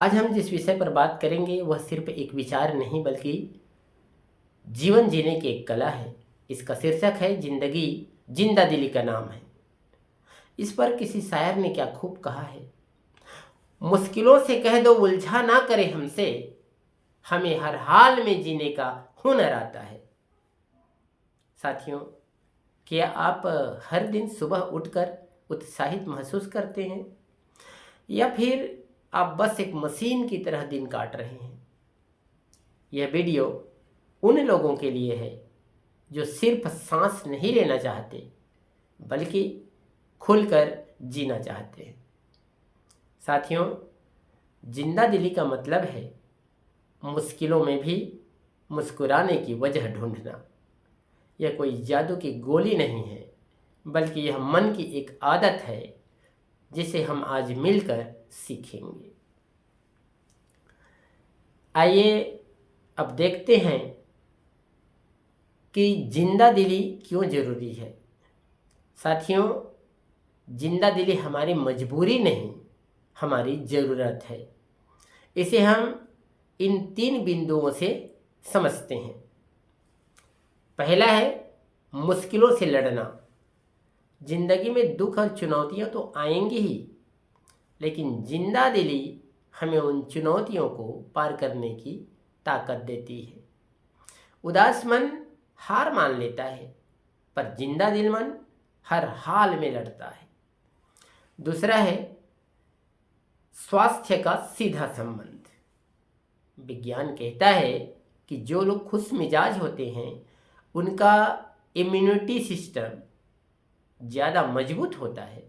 आज हम जिस विषय पर बात करेंगे वह सिर्फ एक विचार नहीं बल्कि जीवन जीने की एक कला है। इसका शीर्षक है जिंदगी जिंदा दिली का नाम है। इस पर किसी शायर ने क्या खूब कहा है, मुश्किलों से कह दो उलझा ना करे हमसे, हमें हर हाल में जीने का हुनर आता है। साथियों, क्या आप हर दिन सुबह उठकर उत्साहित महसूस करते हैं या फिर आप बस एक मशीन की तरह दिन काट रहे हैं? यह वीडियो उन लोगों के लिए है जो सिर्फ सांस नहीं लेना चाहते बल्कि खुलकर जीना चाहते हैं। साथियों, जिंदा दिली का मतलब है मुश्किलों में भी मुस्कुराने की वजह ढूंढना। यह कोई जादू की गोली नहीं है बल्कि यह मन की एक आदत है जिसे हम आज मिलकर सीखेंगे। आइए अब देखते हैं कि जिंदा दिली क्यों जरूरी है। साथियों, जिंदा दिली हमारी मजबूरी नहीं, हमारी ज़रूरत है। इसे हम इन 3 बिंदुओं से समझते हैं। पहला है मुश्किलों से लड़ना। जिंदगी में दुख और चुनौतियां तो आएंगी ही, लेकिन जिंदा दिली हमें उन चुनौतियों को पार करने की ताकत देती है। उदास मन हार मान लेता है, पर जिंदा दिल मन हर हाल में लड़ता है। दूसरा है स्वास्थ्य का सीधा संबंध। विज्ञान कहता है कि जो लोग खुश मिजाज होते हैं उनका इम्यूनिटी सिस्टम ज़्यादा मजबूत होता है।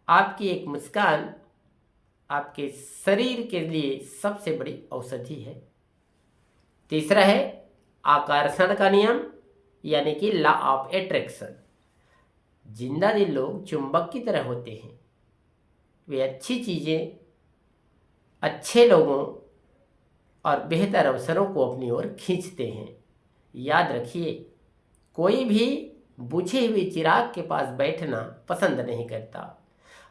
आपकी एक मुस्कान आपके शरीर के लिए सबसे बड़ी औषधि है। तीसरा है आकर्षण का नियम, यानी कि लॉ ऑफ अट्रैक्शन। जिंदा दिल लोग चुंबक की तरह होते हैं। वे अच्छी चीज़ें, अच्छे लोगों और बेहतर अवसरों को अपनी ओर खींचते हैं। याद रखिए, कोई भी बुझे हुए चिराग के पास बैठना पसंद नहीं करता।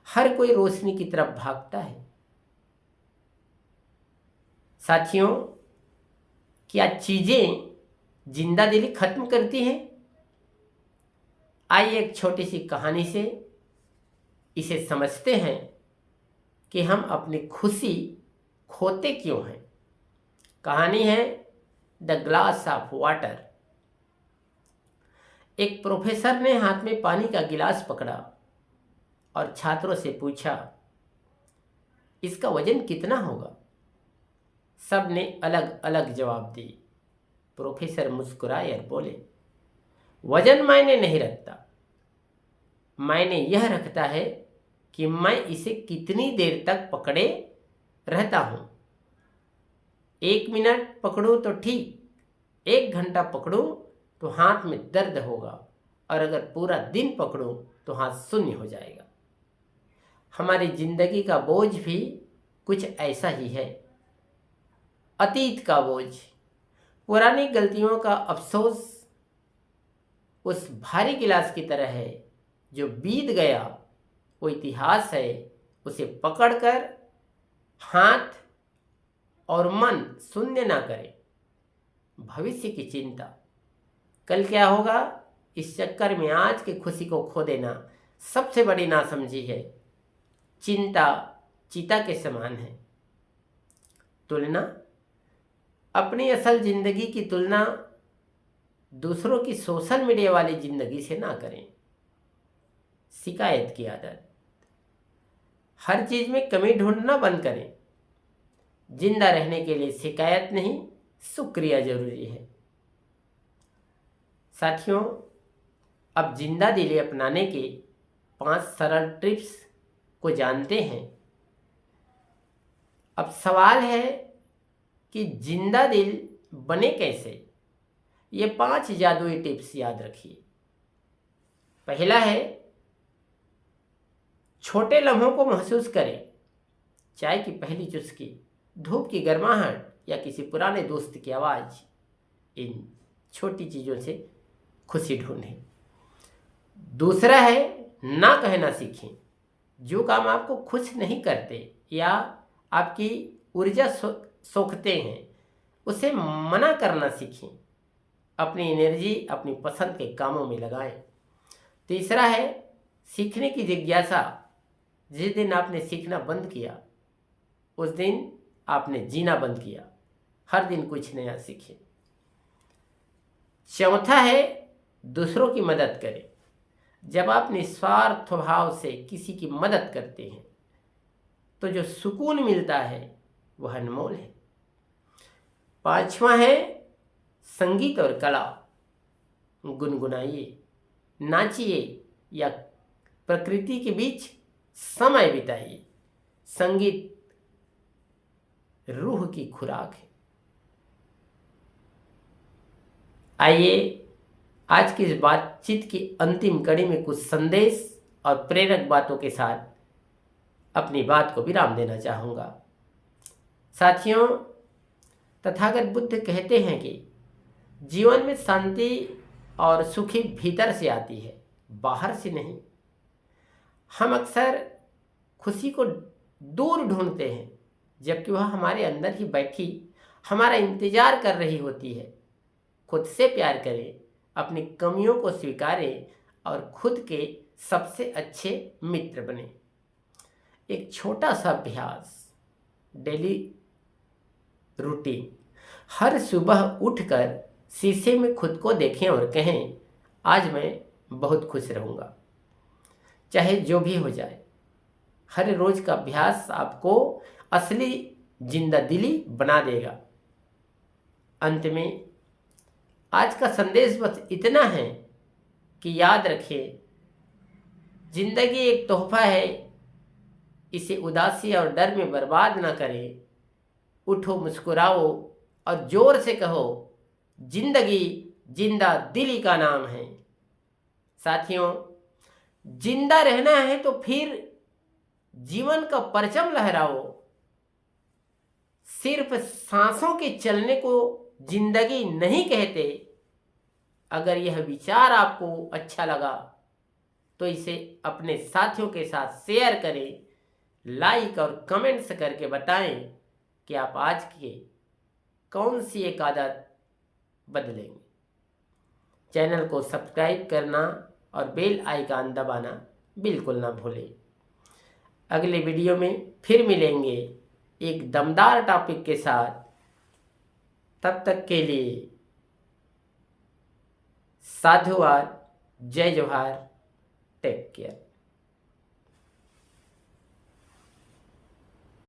हर कोई रोशनी की तरफ भागता है। साथियों, क्या चीजें जिंदा दिली खत्म करती हैं? आइए एक छोटी सी कहानी से इसे समझते हैं कि हम अपनी खुशी खोते क्यों हैं। कहानी है द ग्लास ऑफ वाटर। एक प्रोफेसर ने हाथ में पानी का गिलास पकड़ा और छात्रों से पूछा, इसका वजन कितना होगा? सब ने अलग अलग जवाब दिए। प्रोफेसर मुस्कुराए और बोले, वजन मायने नहीं रखता, मायने यह रखता है कि मैं इसे कितनी देर तक पकड़े रहता हूं। 1 मिनट पकड़ूं तो ठीक, 1 घंटा पकड़ूं तो हाथ में दर्द होगा, और अगर पूरा दिन पकड़ूं तो हाथ शून्य हो जाएगा। हमारी जिंदगी का बोझ भी कुछ ऐसा ही है। अतीत का बोझ, पुरानी गलतियों का अफसोस उस भारी गिलास की तरह है जो बीत गया। वो इतिहास है, उसे पकड़कर हाथ और मन शून्य ना करें। भविष्य की चिंता, कल क्या होगा, इस चक्कर में आज की खुशी को खो देना सबसे बड़ी नासमझी है। चिंता चीता के समान है। तुलना, अपनी असल जिंदगी की तुलना दूसरों की सोशल मीडिया वाली जिंदगी से ना करें। शिकायत की आदत, हर चीज में कमी ढूंढना बंद करें। जिंदा रहने के लिए शिकायत नहीं, शुक्रिया जरूरी है। साथियों, अब जिंदा दिली अपनाने के 5 सरल टिप्स को जानते हैं। अब सवाल है कि जिंदा दिल बने कैसे? ये 5 जादुई टिप्स याद रखिए। पहला है छोटे लम्हों को महसूस करें। चाय की पहली चुस्की, धूप की गर्माहट या किसी पुराने दोस्त की आवाज़। इन छोटी चीज़ों से खुशी ढूंढें। दूसरा है ना कहना सीखें। जो काम आपको खुश नहीं करते या आपकी ऊर्जा सोखते हैं, उसे मना करना सीखें। अपनी एनर्जी अपनी पसंद के कामों में लगाएं। तीसरा है सीखने की जिज्ञासा। जिस दिन आपने सीखना बंद किया उस दिन आपने जीना बंद किया। हर दिन कुछ नया सीखें। चौथा है दूसरों की मदद करें। जब आप निस्वार्थ भाव से किसी की मदद करते हैं तो जो सुकून मिलता है वह अनमोल है। पांचवा है संगीत और कला। गुनगुनाइए, नाचिए या प्रकृति के बीच समय बिताइए। संगीत रूह की खुराक है। आइए आज की इस बातचीत की अंतिम कड़ी में कुछ संदेश और प्रेरक बातों के साथ अपनी बात को विराम देना चाहूँगा। साथियों, तथागत बुद्ध कहते हैं कि जीवन में शांति और सुखी भीतर से आती है, बाहर से नहीं। हम अक्सर खुशी को दूर ढूंढते हैं जबकि वह हमारे अंदर ही बैठी हमारा इंतजार कर रही होती है। खुद से प्यार करें, अपनी कमियों को स्वीकारें और खुद के सबसे अच्छे मित्र बने। एक छोटा सा अभ्यास, डेली रूटीन। हर सुबह उठकर शीशे में खुद को देखें और कहें, आज मैं बहुत खुश रहूँगा, चाहे जो भी हो जाए। हर रोज का अभ्यास आपको असली जिंदा दिली बना देगा। अंत में आज का संदेश बस इतना है कि याद रखें, जिंदगी एक तोहफा है, इसे उदासी और डर में बर्बाद ना करें। उठो, मुस्कुराओ और जोर से कहो, जिंदगी जिंदा दिली का नाम है। साथियों, जिंदा रहना है तो फिर जीवन का परचम लहराओ। सिर्फ सांसों के चलने को जिंदगी नहीं कहते। अगर यह विचार आपको अच्छा लगा तो इसे अपने साथियों के साथ शेयर करें। लाइक और कमेंट्स करके बताएं कि आप आज के कौन सी एक आदत बदलेंगे। चैनल को सब्सक्राइब करना और बेल आइकन दबाना बिल्कुल ना भूलें। अगले वीडियो में फिर मिलेंगे एक दमदार टॉपिक के साथ। तब तक के लिए साधुवाद, जय जोहार, टेक केयर।